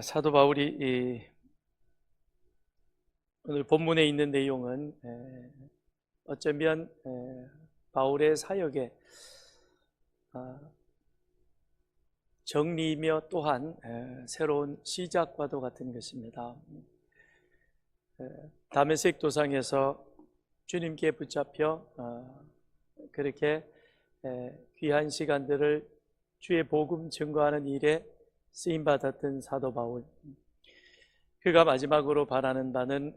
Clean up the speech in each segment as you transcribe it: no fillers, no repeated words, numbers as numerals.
사도 바울이 오늘 본문에 있는 내용은 어쩌면 바울의 사역의 정리이며 또한 새로운 시작과도 같은 것입니다. 다메섹 도상에서 주님께 붙잡혀 그렇게 귀한 시간들을 주의 복음 증거하는 일에 쓰임받았던 사도 바울, 그가 마지막으로 바라는 바는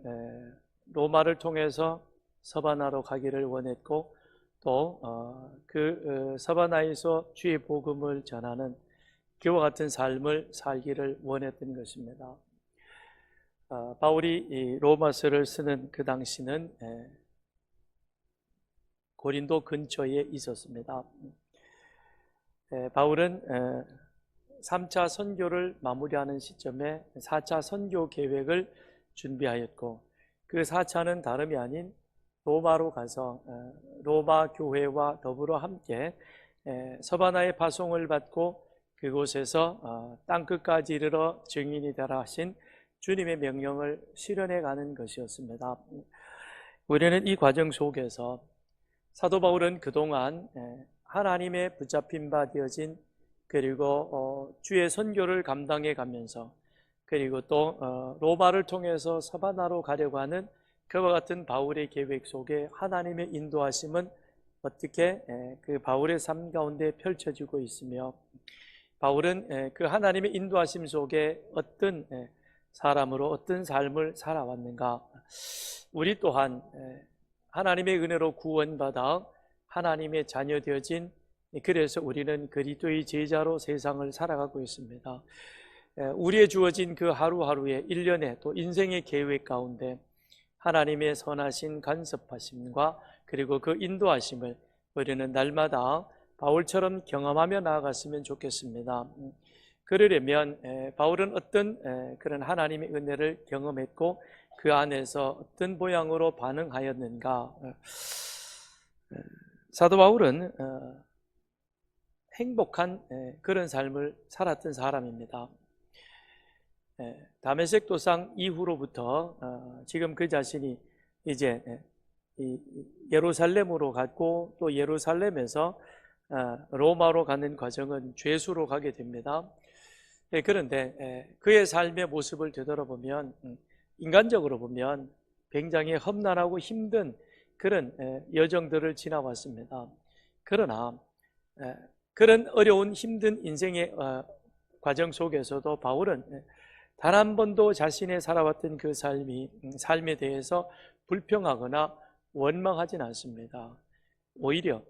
로마를 통해서 서바나로 가기를 원했고 또 그 서바나에서 주의 복음을 전하는 그와 같은 삶을 살기를 원했던 것입니다. 바울이 이 로마서를 쓰는 그 당시는 고린도 근처에 있었습니다. 바울은 3차 선교를 마무리하는 시점에 4차 선교 계획을 준비하였고, 그 4차는 다름이 아닌 로마로 가서 로마 교회와 더불어 함께 서바나의 파송을 받고 그곳에서 땅끝까지 이르러 증인이 되라 하신 주님의 명령을 실현해 가는 것이었습니다. 우리는 이 과정 속에서 사도 바울은 그동안 하나님의 붙잡힌 바 되어진, 그리고 주의 선교를 감당해 가면서, 그리고 또 로마를 통해서 서바나로 가려고 하는 그와 같은 바울의 계획 속에 하나님의 인도하심은 어떻게 그 바울의 삶 가운데 펼쳐지고 있으며, 바울은 그 하나님의 인도하심 속에 어떤 사람으로 어떤 삶을 살아왔는가. 우리 또한 하나님의 은혜로 구원받아 하나님의 자녀 되어진, 그래서 우리는 그리스도의 제자로 세상을 살아가고 있습니다. 우리의 주어진 그 하루하루의 일련의 또 인생의 계획 가운데 하나님의 선하신 간섭하심과 그리고 그 인도하심을 우리는 날마다 바울처럼 경험하며 나아갔으면 좋겠습니다. 그러려면 바울은 어떤 그런 하나님의 은혜를 경험했고 그 안에서 어떤 모양으로 반응하였는가. 사도 바울은 행복한 그런 삶을 살았던 사람입니다. 다메섹 도상 이후로부터 지금 그 자신이 이제 예루살렘으로 갔고 또 예루살렘에서 로마로 가는 과정은 죄수로 가게 됩니다. 그런데 그의 삶의 모습을 되돌아보면 인간적으로 보면 굉장히 험난하고 힘든 그런 여정들을 지나왔습니다. 그러나 그런 어려운 힘든 인생의 과정 속에서도 바울은 단 한 번도 자신의 살아왔던 그 삶에 대해서 불평하거나 원망하진 않습니다. 오히려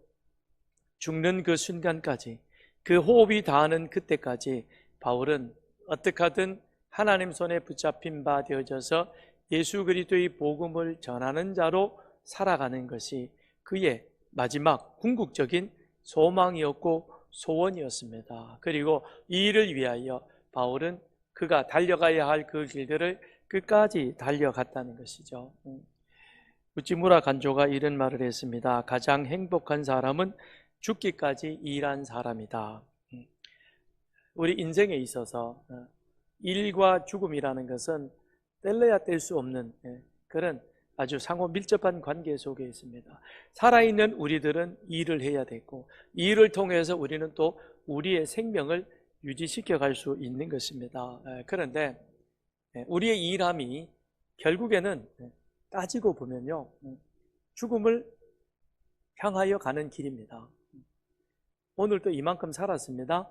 죽는 그 순간까지, 그 호흡이 닿는 그때까지 바울은 어떻게 하든 하나님 손에 붙잡힌 바 되어져서 예수 그리스도의 복음을 전하는 자로 살아가는 것이 그의 마지막 궁극적인 소망이었고 소원이었습니다. 그리고 이 일을 위하여 바울은 그가 달려가야 할 그 길들을 끝까지 달려갔다는 것이죠. 우찌무라 간조가 이런 말을 했습니다. 가장 행복한 사람은 죽기까지 일한 사람이다. 우리 인생에 있어서 일과 죽음이라는 것은 뗄래야 뗄 수 없는 그런 아주 상호 밀접한 관계 속에 있습니다. 살아있는 우리들은 일을 해야 되고, 이 일을 통해서 우리는 또 우리의 생명을 유지시켜 갈 수 있는 것입니다. 그런데 우리의 일함이 결국에는 따지고 보면요, 죽음을 향하여 가는 길입니다. 오늘도 이만큼 살았습니다.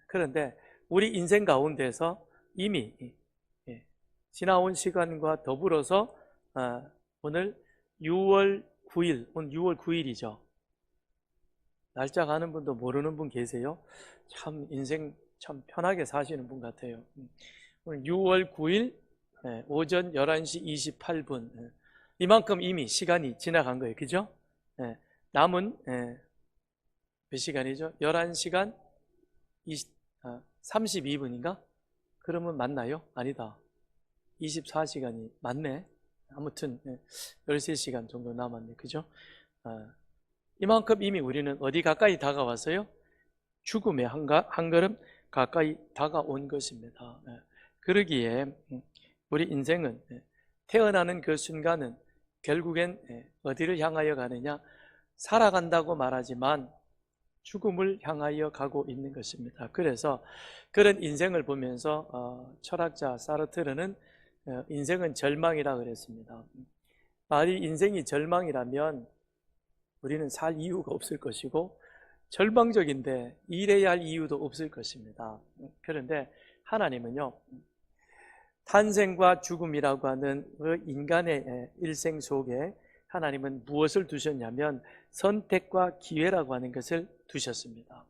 그런데 우리 인생 가운데서 이미 지나온 시간과 더불어서 오늘 6월 9일, 오늘 6월 9일이죠. 날짜 가는 분도 모르는 분 계세요? 참 인생 참 편하게 사시는 분 같아요. 오늘 6월 9일 오전 11시 28분, 이만큼 이미 시간이 지나간 거예요. 그죠? 남은 몇 시간이죠? 11시간 32분인가? 그러면 맞나요? 아니다. 24시간이 맞네. 아무튼 13시간 정도 남았네. 그죠? 이만큼 이미 우리는 어디 가까이 다가왔어요? 죽음의 한 걸음 가까이 다가온 것입니다. 그러기에 우리 인생은 태어나는 그 순간은 결국엔 어디를 향하여 가느냐? 살아간다고 말하지만 죽음을 향하여 가고 있는 것입니다. 그래서 그런 인생을 보면서 철학자 사르트르는 인생은 절망이라 그랬습니다. 만약 인생이 절망이라면 우리는 살 이유가 없을 것이고 절망적인데 일해야 할 이유도 없을 것입니다. 그런데 하나님은요, 탄생과 죽음이라고 하는 그 인간의 일생 속에 하나님은 무엇을 두셨냐면 선택과 기회라고 하는 것을 두셨습니다.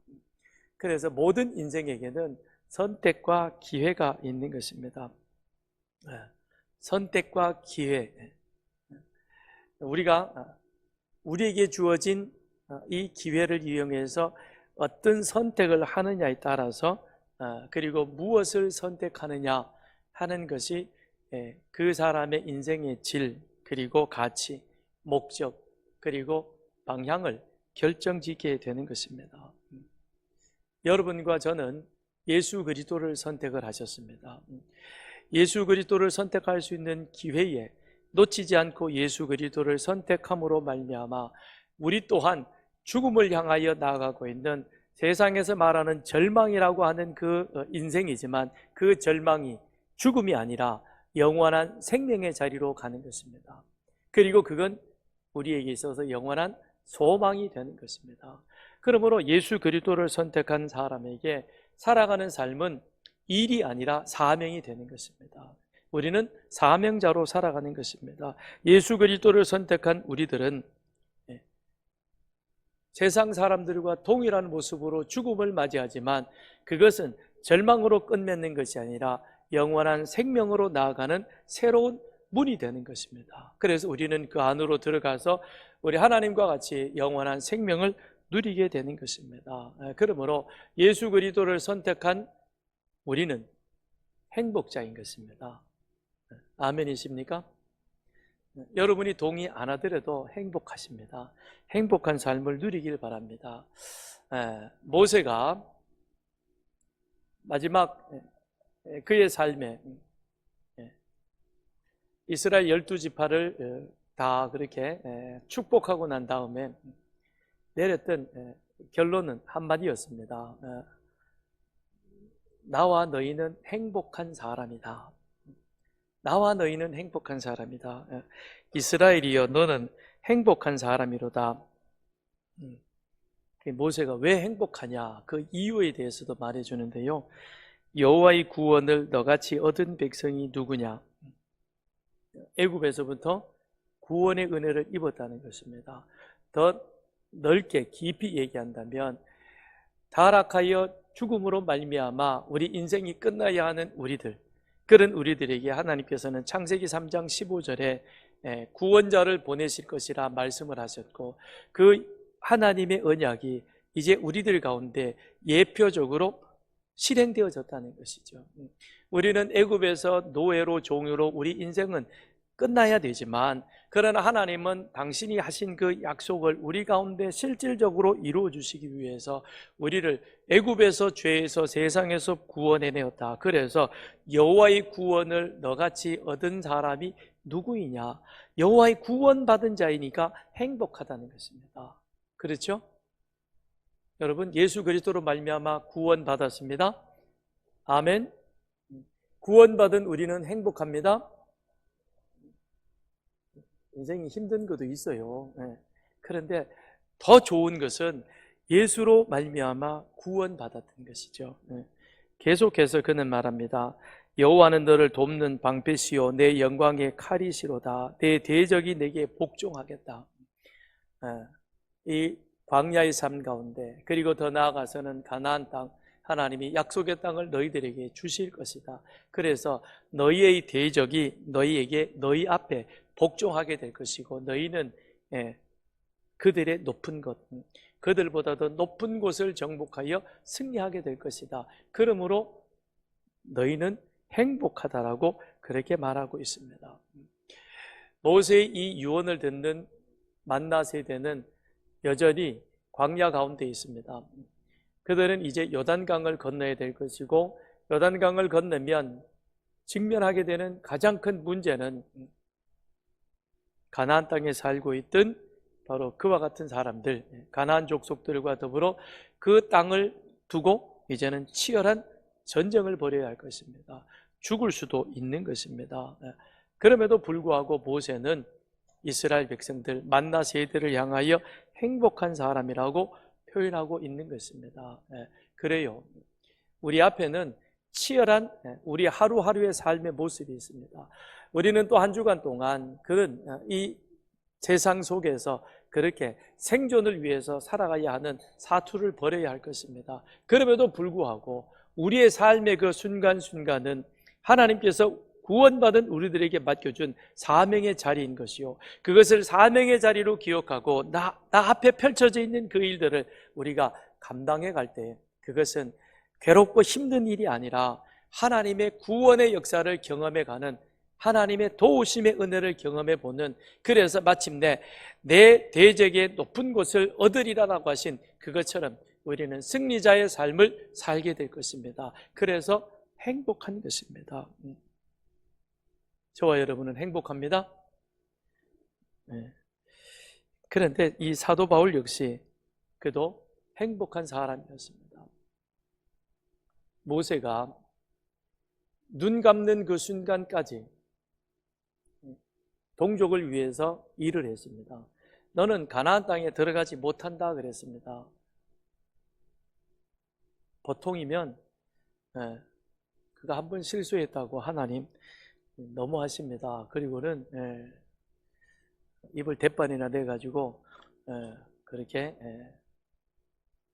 그래서 모든 인생에게는 선택과 기회가 있는 것입니다. 선택과 기회. 우리에게 주어진 이 기회를 이용해서 어떤 선택을 하느냐에 따라서 그리고 무엇을 선택하느냐 하는 것이 그 사람의 인생의 질, 그리고 가치, 목적, 그리고 방향을 결정짓게 되는 것입니다. 여러분과 저는 예수 그리스도를 선택을 하셨습니다. 예수 그리스도를 선택할 수 있는 기회에 놓치지 않고 예수 그리스도를 선택함으로 말미암아 우리 또한 죽음을 향하여 나아가고 있는 세상에서 말하는 절망이라고 하는 그 인생이지만 그 절망이 죽음이 아니라 영원한 생명의 자리로 가는 것입니다. 그리고 그건 우리에게 있어서 영원한 소망이 되는 것입니다. 그러므로 예수 그리스도를 선택한 사람에게 살아가는 삶은 일이 아니라 사명이 되는 것입니다. 우리는 사명자로 살아가는 것입니다. 예수 그리스도를 선택한 우리들은 세상 사람들과 동일한 모습으로 죽음을 맞이하지만 그것은 절망으로 끝맺는 것이 아니라 영원한 생명으로 나아가는 새로운 문이 되는 것입니다. 그래서 우리는 그 안으로 들어가서 우리 하나님과 같이 영원한 생명을 누리게 되는 것입니다. 그러므로 예수 그리스도를 선택한 우리는 행복자인 것입니다. 아멘이십니까? 여러분이 동의 안 하더라도 행복하십니다. 행복한 삶을 누리길 바랍니다. 모세가 마지막 그의 삶에 이스라엘 12지파를 다 그렇게 축복하고 난 다음에 내렸던 결론은 한마디였습니다. 나와 너희는 행복한 사람이다. 나와 너희는 행복한 사람이다. 이스라엘이여 너는 행복한 사람이로다. 모세가 왜 행복하냐 그 이유에 대해서도 말해주는데요. 여호와의 구원을 너같이 얻은 백성이 누구냐? 애굽에서부터 구원의 은혜를 입었다는 것입니다. 더 넓게 깊이 얘기한다면 타락하여 죽음으로 말미암아 우리 인생이 끝나야 하는 우리들, 그런 우리들에게 하나님께서는 창세기 3장 15절에 구원자를 보내실 것이라 말씀을 하셨고 그 하나님의 언약이 이제 우리들 가운데 예표적으로 실행되어졌다는 것이죠. 우리는 애굽에서 노예로 종으로 우리 인생은 끝나야 되지만 그러나 하나님은 당신이 하신 그 약속을 우리 가운데 실질적으로 이루어 주시기 위해서 우리를 애굽에서 죄에서 세상에서 구원해내었다. 그래서 여호와의 구원을 너같이 얻은 사람이 누구이냐? 여호와의 구원받은 자이니까 행복하다는 것입니다. 그렇죠? 여러분 예수 그리스도로 말미암아 구원받았습니다. 아멘. 구원받은 우리는 행복합니다. 인생이 힘든 것도 있어요. 그런데 더 좋은 것은 예수로 말미암아 구원받았던 것이죠. 계속해서 그는 말합니다. 여호와는 너를 돕는 방패시요 내 영광의 칼이시로다. 내 대적이 내게 복종하겠다. 이 광야의 삶 가운데 그리고 더 나아가서는 가나안 땅, 하나님이 약속의 땅을 너희들에게 주실 것이다. 그래서 너희의 대적이 너희에게 너희 앞에 복종하게 될 것이고 너희는 그들의 높은 것, 그들보다 더 높은 곳을 정복하여 승리하게 될 것이다. 그러므로 너희는 행복하다라고 그렇게 말하고 있습니다. 모세의 이 유언을 듣는 만나 세대는 여전히 광야 가운데 있습니다. 그들은 이제 요단강을 건너야 될 것이고, 요단강을 건너면 직면하게 되는 가장 큰 문제는 가나안 땅에 살고 있던 바로 그와 같은 사람들, 가나안 족속들과 더불어 그 땅을 두고 이제는 치열한 전쟁을 벌여야 할 것입니다. 죽을 수도 있는 것입니다. 그럼에도 불구하고 모세는 이스라엘 백성들, 만나 세대를 향하여 행복한 사람이라고 표현하고 있는 것입니다. 그래요. 우리 앞에는 치열한 우리 하루하루의 삶의 모습이 있습니다. 우리는 또 한 주간 동안 그런 이 세상 속에서 그렇게 생존을 위해서 살아가야 하는 사투를 벌여야 할 것입니다. 그럼에도 불구하고 우리의 삶의 그 순간순간은 하나님께서 구원받은 우리들에게 맡겨준 사명의 자리인 것이요, 그것을 사명의 자리로 기억하고 나 앞에 펼쳐져 있는 그 일들을 우리가 감당해 갈 때 그것은 괴롭고 힘든 일이 아니라 하나님의 구원의 역사를 경험해 가는, 하나님의 도우심의 은혜를 경험해 보는, 그래서 마침내 내 대적의 높은 곳을 얻으리라라고 하신 그것처럼 우리는 승리자의 삶을 살게 될 것입니다. 그래서 행복한 것입니다. 저와 여러분은 행복합니다. 그런데 이 사도 바울 역시 그도 행복한 사람이었습니다. 모세가 눈 감는 그 순간까지 동족을 위해서 일을 했습니다. 너는 가나안 땅에 들어가지 못한다 그랬습니다. 보통이면 그가 한 번 실수했다고 하나님 너무하십니다. 그리고는 입을 대판이나 내가지고 그렇게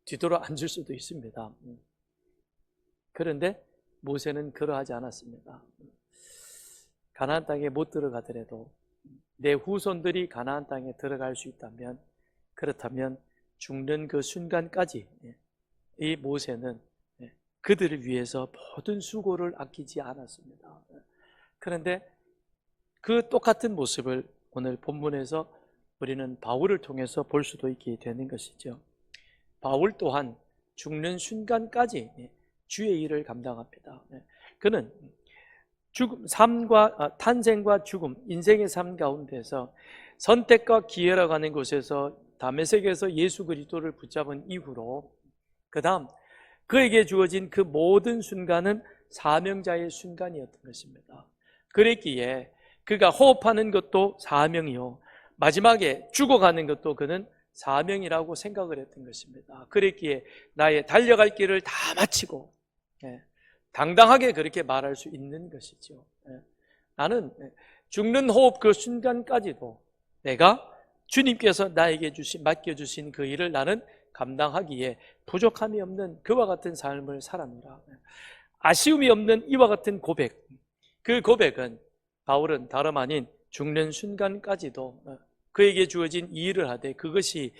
뒤돌아 앉을 수도 있습니다. 그런데 모세는 그러하지 않았습니다. 가나안 땅에 못 들어가더라도 내 후손들이 가나안 땅에 들어갈 수 있다면, 그렇다면 죽는 그 순간까지 이 모세는 그들을 위해서 모든 수고를 아끼지 않았습니다. 그런데 그 똑같은 모습을 오늘 본문에서 우리는 바울을 통해서 볼 수도 있게 되는 것이죠. 바울 또한 죽는 순간까지 주의 일을 감당합니다. 그는 탄생과 죽음, 인생의 삶 가운데서 선택과 기회라고 하는 곳에서 다메섹에서 예수 그리스도를 붙잡은 이후로 그 다음 그에게 주어진 그 모든 순간은 사명자의 순간이었던 것입니다. 그랬기에 그가 호흡하는 것도 사명이요, 마지막에 죽어가는 것도 그는 사명이라고 생각을 했던 것입니다. 그랬기에 나의 달려갈 길을 다 마치고 당당하게 그렇게 말할 수 있는 것이죠. 나는 죽는 호흡 그 순간까지도 내가 주님께서 나에게 맡겨주신 그 일을 나는 감당하기에 부족함이 없는 그와 같은 삶을 살았노라. 아쉬움이 없는 이와 같은 고백, 그 고백은 바울은 다름 아닌 죽는 순간까지도 그에게 주어진 이 일을 하되 그것이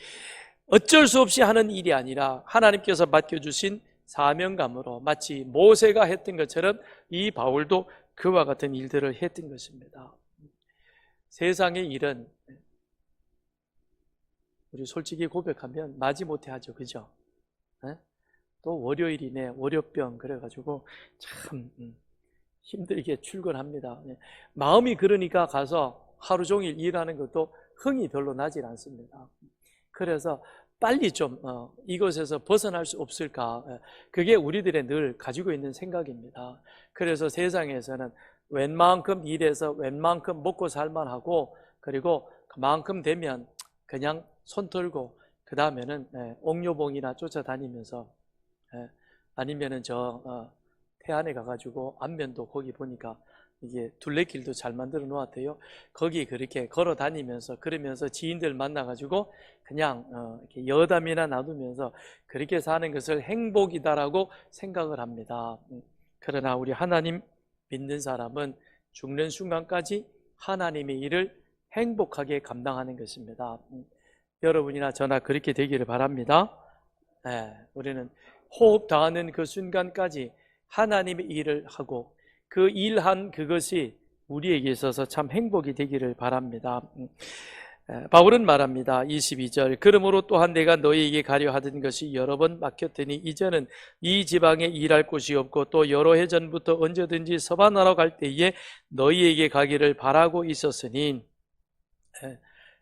어쩔 수 없이 하는 일이 아니라 하나님께서 맡겨주신 사명감으로 마치 모세가 했던 것처럼 이 바울도 그와 같은 일들을 했던 것입니다. 세상의 일은 우리 솔직히 고백하면 마지못해 하죠. 그죠? 또 월요일이네, 월요병 그래가지고 참 힘들게 출근합니다. 마음이 그러니까 가서 하루 종일 일하는 것도 흥이 별로 나질 않습니다. 그래서 빨리 좀 이곳에서 벗어날 수 없을까, 그게 우리들의 늘 가지고 있는 생각입니다. 그래서 세상에서는 웬만큼 일해서 웬만큼 먹고 살만하고, 그리고 그만큼 되면 그냥 손 털고 그 다음에는 옥녀봉이나 쫓아다니면서, 아니면은 태안에 가가지고 안면도 거기 보니까 이게 둘레길도 잘 만들어 놓았대요. 거기 그렇게 걸어 다니면서 그러면서 지인들 만나가지고 그냥 이렇게 여담이나 나누면서 그렇게 사는 것을 행복이다라고 생각을 합니다. 그러나 우리 하나님 믿는 사람은 죽는 순간까지 하나님의 일을 행복하게 감당하는 것입니다. 여러분이나 저나 그렇게 되기를 바랍니다. 우리는 호흡 다하는 그 순간까지 하나님의 일을 하고 그 일한 그것이 우리에게 있어서 참 행복이 되기를 바랍니다. 바울은 말합니다. 22절, 그러므로 또한 내가 너희에게 가려 하던 것이 여러 번 막혔더니 이제는 이 지방에 일할 곳이 없고 또 여러 해 전부터 언제든지 서바나로 갈 때에 너희에게 가기를 바라고 있었으니,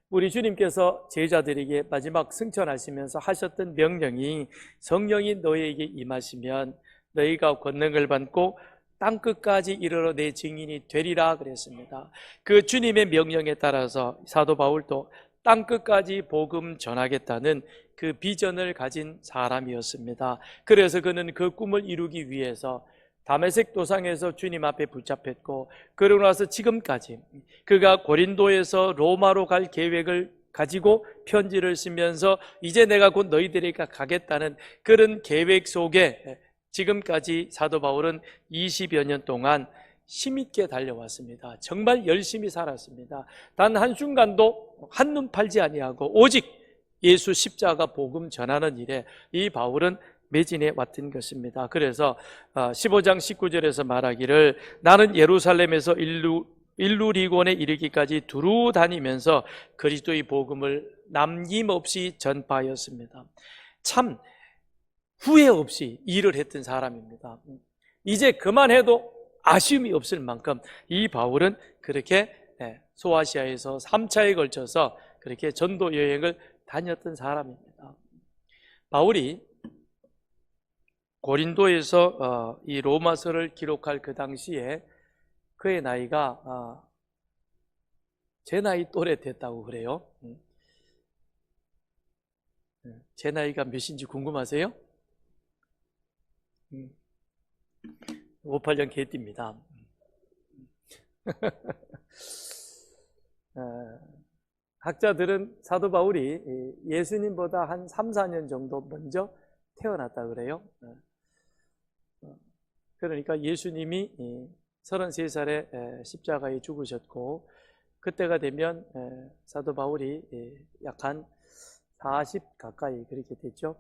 우리 주님께서 제자들에게 마지막 승천하시면서 하셨던 명령이, 성령이 너희에게 임하시면 너희가 권능을 받고 땅끝까지 이르러 내 증인이 되리라 그랬습니다. 그 주님의 명령에 따라서 사도 바울도 땅끝까지 복음 전하겠다는 그 비전을 가진 사람이었습니다. 그래서 그는 그 꿈을 이루기 위해서 다메섹 도상에서 주님 앞에 붙잡혔고, 그러고 나서 지금까지 그가 고린도에서 로마로 갈 계획을 가지고 편지를 쓰면서 이제 내가 곧 너희들에게 가겠다는 그런 계획 속에 지금까지 사도 바울은 20여 년 동안 힘있게 달려왔습니다. 정말 열심히 살았습니다. 단 한순간도 한눈 팔지 아니하고 오직 예수 십자가 복음 전하는 일에 이 바울은 매진해 왔던 것입니다. 그래서 15장 19절에서 말하기를, 나는 예루살렘에서 일루리곤에 이르기까지 두루 다니면서 그리스도의 복음을 남김없이 전파하였습니다. 참 후회 없이 일을 했던 사람입니다. 이제 그만해도 아쉬움이 없을 만큼 이 바울은 그렇게 소아시아에서 3차에 걸쳐서 그렇게 전도 여행을 다녔던 사람입니다. 바울이 고린도에서 이 로마서를 기록할 그 당시에 그의 나이가 제 나이 또래 됐다고 그래요. 제 나이가 몇인지 궁금하세요? 58년 개띠입니다. 학자들은 사도 바울이 예수님보다 한 3, 4년 정도 먼저 태어났다 그래요. 그러니까 예수님이 33살에 십자가에 죽으셨고, 그때가 되면 사도 바울이 약 한 40 가까이 그렇게 됐죠.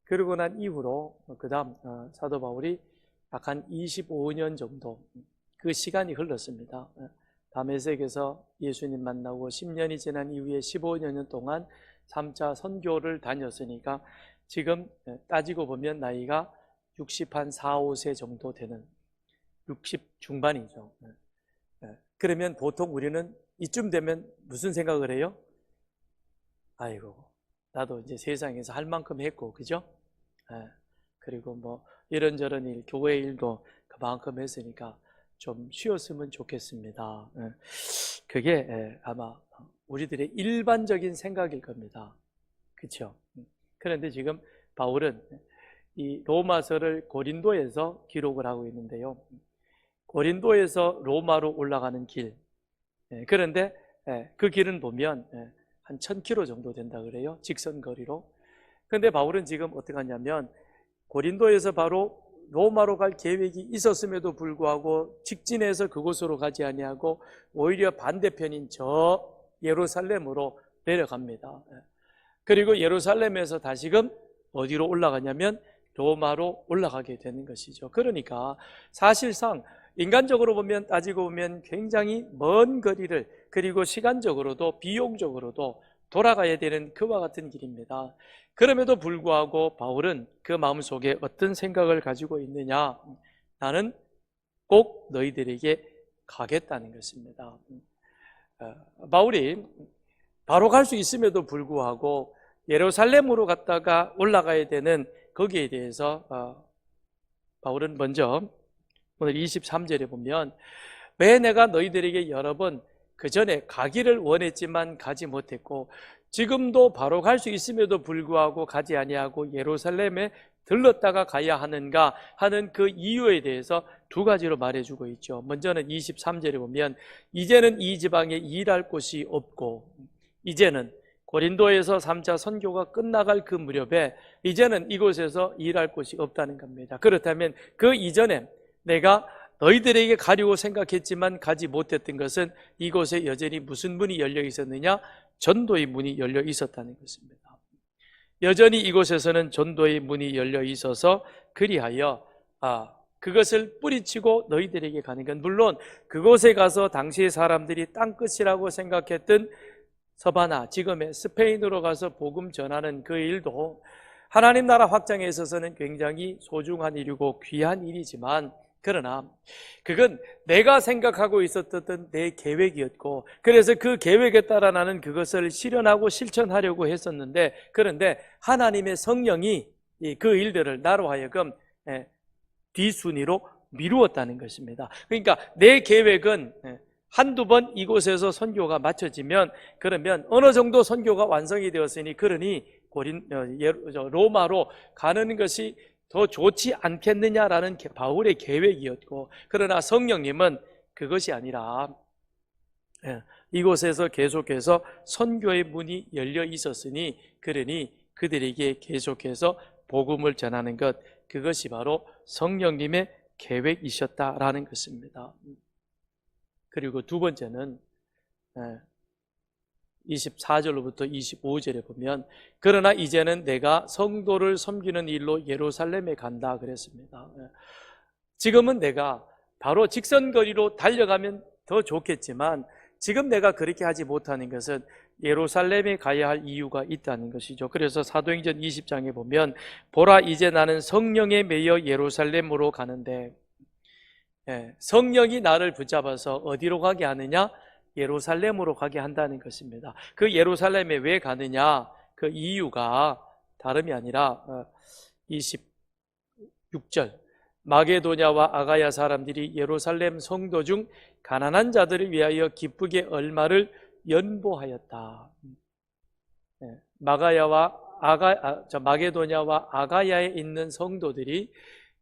그러고 난 이후로 그 다음 사도 바울이 약 한 25년 정도 그 시간이 흘렀습니다. 다메섹에서 예수님 만나고 10년이 지난 이후에 15년 동안 3차 선교를 다녔으니까 지금 따지고 보면 나이가 60 한 4, 5세 정도 되는 60 중반이죠. 그러면 보통 우리는 이쯤 되면 무슨 생각을 해요? 아이고, 나도 이제 세상에서 할 만큼 했고, 그죠? 그리고 뭐 이런저런 일, 교회 일도 그만큼 했으니까 좀 쉬었으면 좋겠습니다. 그게 아마 우리들의 일반적인 생각일 겁니다. 그렇죠? 그런데 지금 바울은 이 로마서를 고린도에서 기록을 하고 있는데요. 고린도에서 로마로 올라가는 길, 그런데 그 길은 보면 한 1000km 정도 된다 그래요. 직선 거리로. 그런데 바울은 지금 어떻게 하냐면 고린도에서 바로 로마로 갈 계획이 있었음에도 불구하고 직진해서 그곳으로 가지 아니하고 오히려 반대편인 저 예루살렘으로 내려갑니다. 그리고 예루살렘에서 다시금 어디로 올라가냐면 로마로 올라가게 되는 것이죠. 그러니까 사실상 인간적으로 보면, 따지고 보면 굉장히 먼 거리를, 그리고 시간적으로도 비용적으로도 돌아가야 되는 그와 같은 길입니다. 그럼에도 불구하고 바울은 그 마음속에 어떤 생각을 가지고 있느냐, 나는 꼭 너희들에게 가겠다는 것입니다. 바울이 바로 갈 수 있음에도 불구하고 예루살렘으로 갔다가 올라가야 되는 거기에 대해서 바울은 먼저 오늘 23절에 보면, 왜 내가 너희들에게 여러 번 그 전에 가기를 원했지만 가지 못했고 지금도 바로 갈 수 있음에도 불구하고 가지 아니하고 예루살렘에 들렀다가 가야 하는가 하는 그 이유에 대해서 두 가지로 말해주고 있죠. 먼저는 23절에 보면, 이제는 이 지방에 일할 곳이 없고, 이제는 고린도에서 3차 선교가 끝나갈 그 무렵에 이제는 이곳에서 일할 곳이 없다는 겁니다. 그렇다면 그 이전에 내가 너희들에게 가려고 생각했지만 가지 못했던 것은 이곳에 여전히 무슨 문이 열려 있었느냐? 전도의 문이 열려 있었다는 것입니다. 여전히 이곳에서는 전도의 문이 열려 있어서 그리하여 그것을 뿌리치고 너희들에게 가는 건, 물론 그곳에 가서 당시의 사람들이 땅끝이라고 생각했던 서바나, 지금의 스페인으로 가서 복음 전하는 그 일도 하나님 나라 확장에 있어서는 굉장히 소중한 일이고 귀한 일이지만, 그러나 그건 내가 생각하고 있었던 내 계획이었고, 그래서 그 계획에 따라 나는 그것을 실현하고 실천하려고 했었는데, 그런데 하나님의 성령이 그 일들을 나로 하여금 뒤순위로 미루었다는 것입니다. 그러니까 내 계획은 한두 번 이곳에서 선교가 마쳐지면, 그러면 어느 정도 선교가 완성이 되었으니, 그러니 로마로 가는 것이 더 좋지 않겠느냐라는 바울의 계획이었고, 그러나 성령님은 그것이 아니라 이곳에서 계속해서 선교의 문이 열려 있었으니, 그러니 그들에게 계속해서 복음을 전하는 것, 그것이 바로 성령님의 계획이셨다라는 것입니다. 그리고 두 번째는 24절로부터 25절에 보면, 그러나 이제는 내가 성도를 섬기는 일로 예루살렘에 간다 그랬습니다. 지금은 내가 바로 직선거리로 달려가면 더 좋겠지만, 지금 내가 그렇게 하지 못하는 것은 예루살렘에 가야 할 이유가 있다는 것이죠. 그래서 사도행전 20장에 보면, 보라 이제 나는 성령에 매여 예루살렘으로 가는데, 성령이 나를 붙잡아서 어디로 가게 하느냐? 예루살렘으로 가게 한다는 것입니다. 그 예루살렘에 왜 가느냐? 그 이유가 다름이 아니라 26절, 마게도냐와 아가야 사람들이 예루살렘 성도 중 가난한 자들을 위하여 기쁘게 얼마를 연보하였다. 마게도냐와 아가야에 있는 성도들이,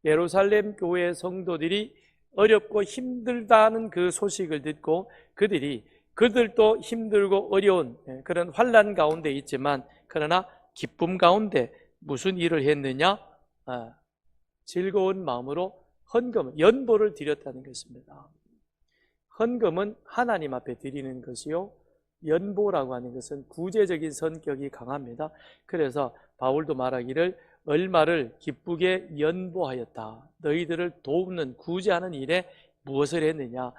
예루살렘 교회 성도들이 어렵고 힘들다는 그 소식을 듣고, 그들도 힘들고 어려운 그런 환난 가운데 있지만, 그러나 기쁨 가운데 무슨 일을 했느냐? 즐거운 마음으로 헌금, 연보를 드렸다는 것입니다. 헌금은 하나님 앞에 드리는 것이요, 연보라고 하는 것은 구제적인 성격이 강합니다. 그래서 바울도 말하기를 얼마를 기쁘게 연보하였다. 너희들을 돕는, 구제하는 일에 무엇을 했느냐?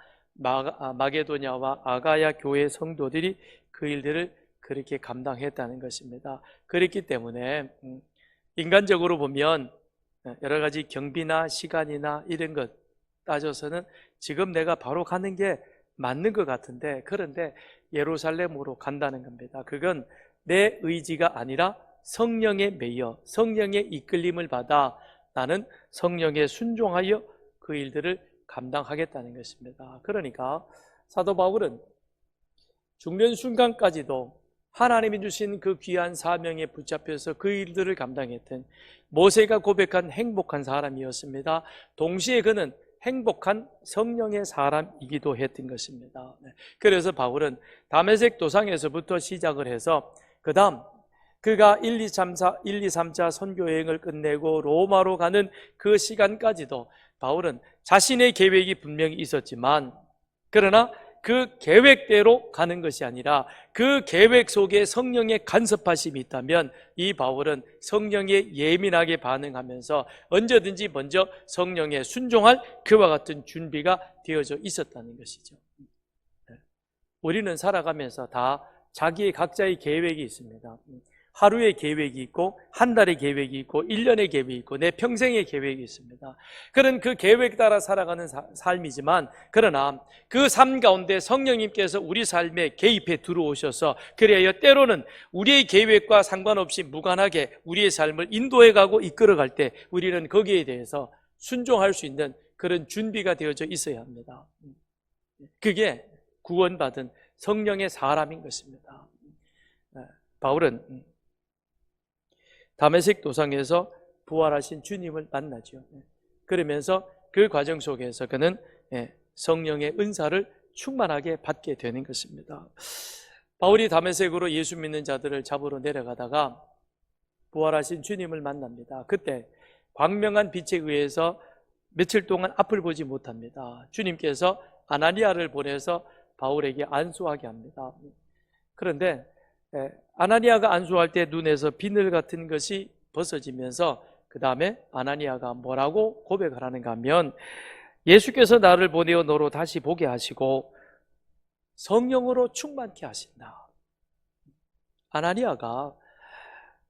마게도냐와 아가야 교회 성도들이 그 일들을 그렇게 감당했다는 것입니다. 그렇기 때문에 인간적으로 보면 여러 가지 경비나 시간이나 이런 것 따져서는 지금 내가 바로 가는 게 맞는 것 같은데, 그런데 예루살렘으로 간다는 겁니다. 그건 내 의지가 아니라 성령에 매여 성령의 이끌림을 받아 나는 성령에 순종하여 그 일들을 감당하겠다는 것입니다. 그러니까 사도 바울은 죽는 순간까지도 하나님이 주신 그 귀한 사명에 붙잡혀서 그 일들을 감당했던 모세가 고백한 행복한 사람이었습니다. 동시에 그는 행복한 성령의 사람이기도 했던 것입니다. 그래서 바울은 다메섹 도상에서부터 시작을 해서, 그 다음 그가 1, 2, 3차 선교 여행을 끝내고 로마로 가는 그 시간까지도 바울은 자신의 계획이 분명히 있었지만, 그러나 그 계획대로 가는 것이 아니라 그 계획 속에 성령의 간섭하심이 있다면, 이 바울은 성령에 예민하게 반응하면서 언제든지 먼저 성령에 순종할 그와 같은 준비가 되어져 있었다는 것이죠. 우리는 살아가면서 다 자기의 각자의 계획이 있습니다. 하루의 계획이 있고, 한 달의 계획이 있고, 1년의 계획이 있고, 내 평생의 계획이 있습니다. 그런 그 계획 따라 살아가는 삶이지만, 그러나 그 삶 가운데 성령님께서 우리 삶에 개입해 들어오셔서, 그래야 때로는 우리의 계획과 상관없이 무관하게 우리의 삶을 인도해 가고 이끌어 갈 때 우리는 거기에 대해서 순종할 수 있는 그런 준비가 되어져 있어야 합니다. 그게 구원받은 성령의 사람인 것입니다. 바울은 다메섹 도상에서 부활하신 주님을 만나죠. 그러면서 그 과정 속에서 그는 성령의 은사를 충만하게 받게 되는 것입니다. 바울이 다메섹으로 예수 믿는 자들을 잡으러 내려가다가 부활하신 주님을 만납니다. 그때 광명한 빛에 의해서 며칠 동안 앞을 보지 못합니다. 주님께서 아나니아를 보내서 바울에게 안수하게 합니다. 그런데 아나니아가 안수할 때 눈에서 비늘 같은 것이 벗어지면서, 그 다음에 아나니아가 뭐라고 고백을 하는가 하면, 예수께서 나를 보내어 너로 다시 보게 하시고 성령으로 충만케 하신다. 아나니아가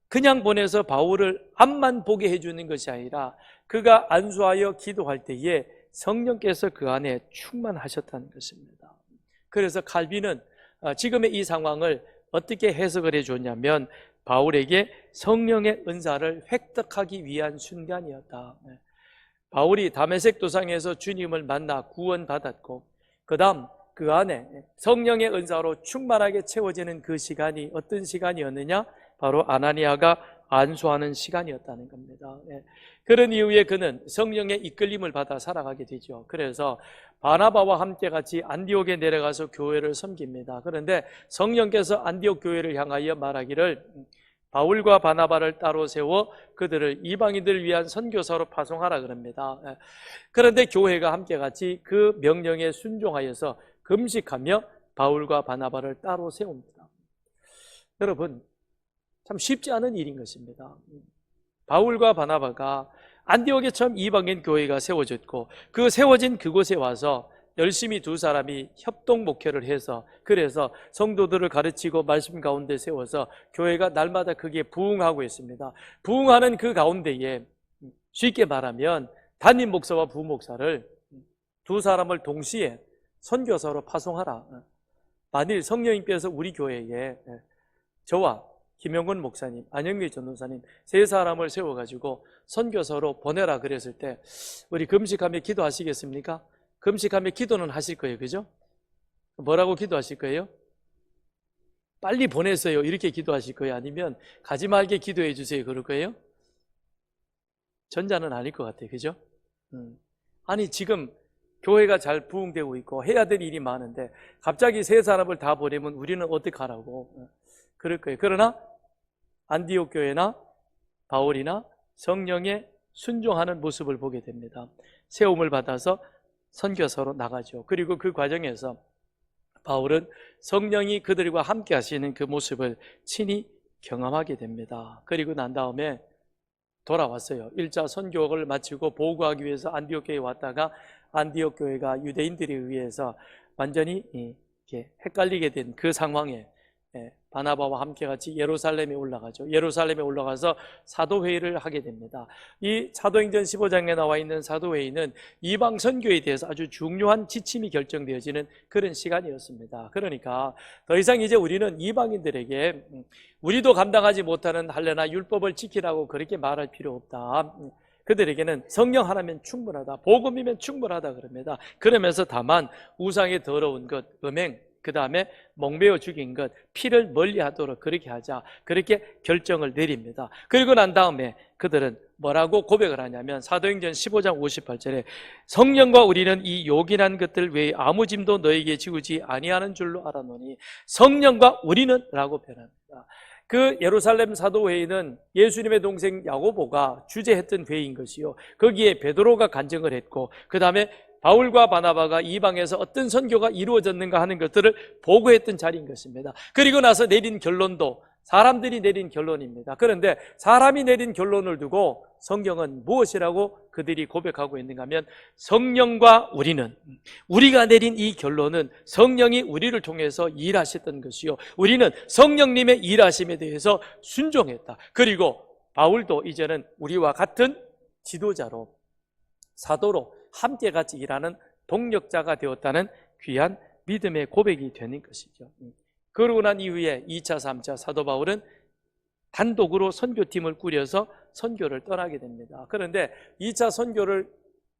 그냥 보내서 바울을 앞만 보게 해주는 것이 아니라 그가 안수하여 기도할 때에 성령께서 그 안에 충만하셨다는 것입니다. 그래서 칼빈은 지금의 이 상황을 어떻게 해석을 해줬냐면 바울에게 성령의 은사를 획득하기 위한 순간이었다. 바울이 다메섹 도상에서 주님을 만나 구원받았고 그 다음 그 안에 성령의 은사로 충만하게 채워지는 그 시간이 어떤 시간이었느냐? 바로 아나니아가 안수하는 시간이었다는 겁니다. 그런 이후에 그는 성령의 이끌림을 받아 살아가게 되죠. 그래서 바나바와 함께 같이 안디옥에 내려가서 교회를 섬깁니다. 그런데 성령께서 안디옥 교회를 향하여 말하기를 바울과 바나바를 따로 세워 그들을 이방인들을 위한 선교사로 파송하라 그럽니다. 그런데 교회가 함께 같이 그 명령에 순종하여서 금식하며 바울과 바나바를 따로 세웁니다. 여러분, 참 쉽지 않은 일인 것입니다. 바울과 바나바가 안디옥에 처음 이방인 교회가 세워졌고 그 세워진 그곳에 와서 열심히 두 사람이 협동 목회를 해서 그래서 성도들을 가르치고 말씀 가운데 세워서 교회가 날마다 크게 부흥하고 있습니다. 부흥하는 그 가운데에 쉽게 말하면 담임 목사와 부목사를 두 사람을 동시에 선교사로 파송하라. 만일 성령님께서 우리 교회에 저와 김영건 목사님, 안영미 전도사님 세 사람을 세워가지고 선교사로 보내라 그랬을 때 우리 금식하며 기도하시겠습니까? 금식하며 기도는 하실 거예요, 그죠? 뭐라고 기도하실 거예요? 빨리 보내세요 이렇게 기도하실 거예요? 아니면 가지 말게 기도해 주세요 그럴 거예요? 전자는 아닐 것 같아요, 그죠? 아니 지금 교회가 잘 부흥되고 있고 해야 될 일이 많은데 갑자기 세 사람을 다 보내면 우리는 어떡하라고 그럴 거예요. 그러나 안디옥 교회나 바울이나 성령에 순종하는 모습을 보게 됩니다. 세움을 받아서 선교사로 나가죠. 그리고 그 과정에서 바울은 성령이 그들과 함께 하시는 그 모습을 친히 경험하게 됩니다. 그리고 난 다음에 돌아왔어요. 1차 선교를 마치고 보고하기 위해서 안디옥 교회에 왔다가 안디옥 교회가 유대인들에 의해서 완전히 이렇게 헷갈리게 된 그 상황에 바나바와 함께 같이 예루살렘에 올라가죠. 예루살렘에 올라가서 사도회의를 하게 됩니다. 이 사도행전 15장에 나와 있는 사도회의는 이방 선교에 대해서 아주 중요한 지침이 결정되어지는 그런 시간이었습니다. 그러니까 더 이상 이제 우리는 이방인들에게 우리도 감당하지 못하는 할례나 율법을 지키라고 그렇게 말할 필요 없다. 그들에게는 성령 하나면 충분하다. 복음이면 충분하다 그럽니다. 그러면서 다만 우상의 더러운 것, 음행, 그 다음에 목매어 죽인 것, 피를 멀리하도록 그렇게 하자. 그렇게 결정을 내립니다. 그리고 난 다음에 그들은 뭐라고 고백을 하냐면 사도행전 15장 58절에 성령과 우리는 이 요긴한 것들 외에 아무 짐도 너에게 지우지 아니하는 줄로 알아노니 성령과 우리는 라고 표현합니다. 그 예루살렘 사도회의는 예수님의 동생 야고보가 주재했던 회의인 것이요, 거기에 베드로가 간증을 했고 그 다음에 바울과 바나바가 이방에서 어떤 선교가 이루어졌는가 하는 것들을 보고했던 자리인 것입니다. 그리고 나서 내린 결론도 사람들이 내린 결론입니다. 그런데 사람이 내린 결론을 두고 성경은 무엇이라고 그들이 고백하고 있는가 하면 성령과 우리는, 우리가 내린 이 결론은 성령이 우리를 통해서 일하셨던 것이요, 우리는 성령님의 일하심에 대해서 순종했다. 그리고 바울도 이제는 우리와 같은 지도자로, 사도로 함께 같이 일하는 동력자가 되었다는 귀한 믿음의 고백이 되는 것이죠. 그러고 난 이후에 2차, 3차 사도 바울은 단독으로 선교팀을 꾸려서 선교를 떠나게 됩니다. 그런데 2차 선교를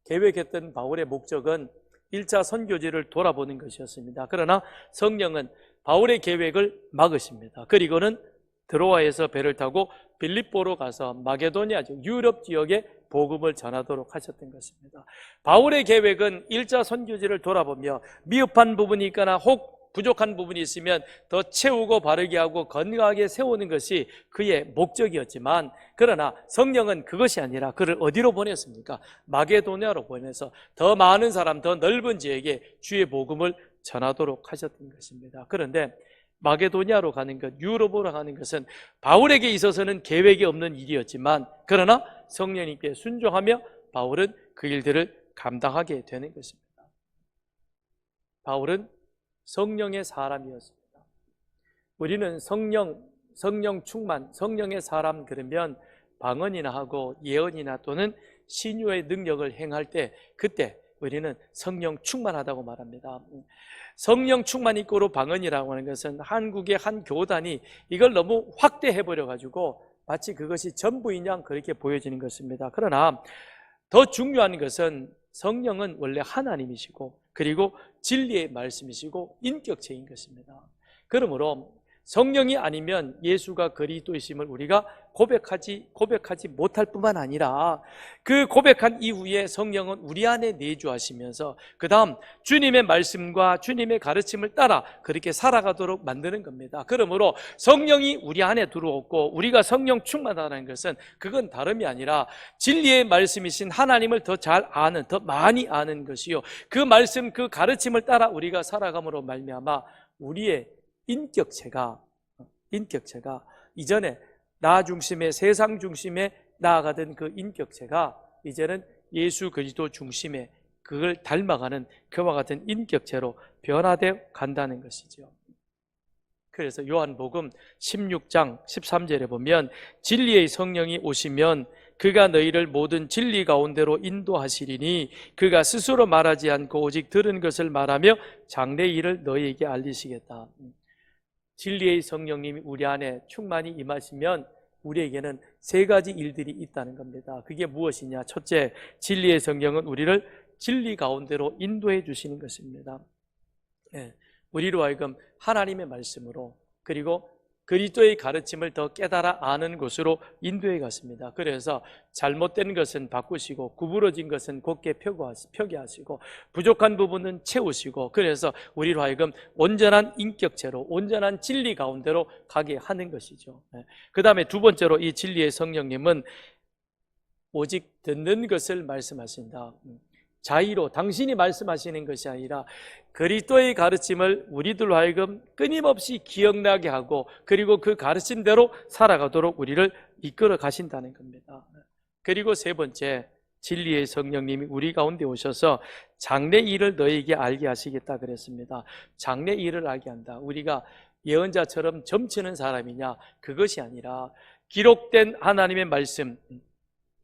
계획했던 바울의 목적은 1차 선교지를 돌아보는 것이었습니다. 그러나 성령은 바울의 계획을 막으십니다. 그리고는 드로아에서 배를 타고 빌립보로 가서 마게도니아, 유럽 지역에 복음을 전하도록 하셨던 것입니다. 바울의 계획은 1차 선교지를 돌아보며 미흡한 부분이 있거나 혹 부족한 부분이 있으면 더 채우고 바르게 하고 건강하게 세우는 것이 그의 목적이었지만, 그러나 성령은 그것이 아니라 그를 어디로 보냈습니까? 마게도니아로 보내서 더 많은 사람, 더 넓은 지역에 주의 복음을 전하도록 하셨던 것입니다. 그런데 마게도니아로 가는 것, 유럽으로 가는 것은 바울에게 있어서는 계획이 없는 일이었지만, 그러나 성령님께 순종하며 바울은 그 일들을 감당하게 되는 것입니다. 바울은 성령의 사람이었습니다. 우리는 성령 충만, 성령의 사람 그러면 방언이나 하고 예언이나 또는 신유의 능력을 행할 때 그때 우리는 성령 충만하다고 말합니다. 성령 충만 이꼬로 방언이라고 하는 것은 한국의 한 교단이 이걸 너무 확대해버려 가지고 마치 그것이 전부인 양 그렇게 보여지는 것입니다. 그러나 더 중요한 것은 성령은 원래 하나님이시고 그리고 진리의 말씀이시고 인격체인 것입니다. 그러므로 성령이 아니면 예수가 그리스도이심을 우리가 고백하지 못할 뿐만 아니라 그 고백한 이후에 성령은 우리 안에 내주하시면서 그 다음 주님의 말씀과 주님의 가르침을 따라 그렇게 살아가도록 만드는 겁니다. 그러므로 성령이 우리 안에 들어오고 우리가 성령 충만하다는 것은 그건 다름이 아니라 진리의 말씀이신 하나님을 더 잘 아는, 더 많이 아는 것이요, 그 말씀, 그 가르침을 따라 우리가 살아감으로 말미암아 우리의 인격체가 이전에 나 중심의 세상 중심에 나아가던 그 인격체가 이제는 예수 그리스도 중심에 그걸 닮아가는 그와 같은 인격체로 변화되어 간다는 것이죠. 그래서 요한복음 16장 13절에 보면 진리의 성령이 오시면 그가 너희를 모든 진리 가운데로 인도하시리니 그가 스스로 말하지 않고 오직 들은 것을 말하며 장래 일을 너희에게 알리시겠다. 진리의 성령님이 우리 안에 충만히 임하시면 우리에게는 세 가지 일들이 있다는 겁니다. 그게 무엇이냐? 첫째, 진리의 성령은 우리를 진리 가운데로 인도해 주시는 것입니다. 우리로 하여금 하나님의 말씀으로 그리고 그리스도의 가르침을 더 깨달아 아는 곳으로 인도해 갔습니다. 그래서 잘못된 것은 바꾸시고 구부러진 것은 곧게 표기하시고 부족한 부분은 채우시고 그래서 우리로 하여금 온전한 인격체로 온전한 진리 가운데로 가게 하는 것이죠. 그 다음에 두 번째로 이 진리의 성령님은 오직 듣는 것을 말씀하신다. 자의로 당신이 말씀하시는 것이 아니라 그리스도의 가르침을 우리들로 하여금 끊임없이 기억나게 하고 그리고 그 가르침대로 살아가도록 우리를 이끌어 가신다는 겁니다. 그리고 세 번째, 진리의 성령님이 우리 가운데 오셔서 장래 일을 너희에게 알게 하시겠다 그랬습니다. 장래 일을 알게 한다. 우리가 예언자처럼 점치는 사람이냐? 그것이 아니라 기록된 하나님의 말씀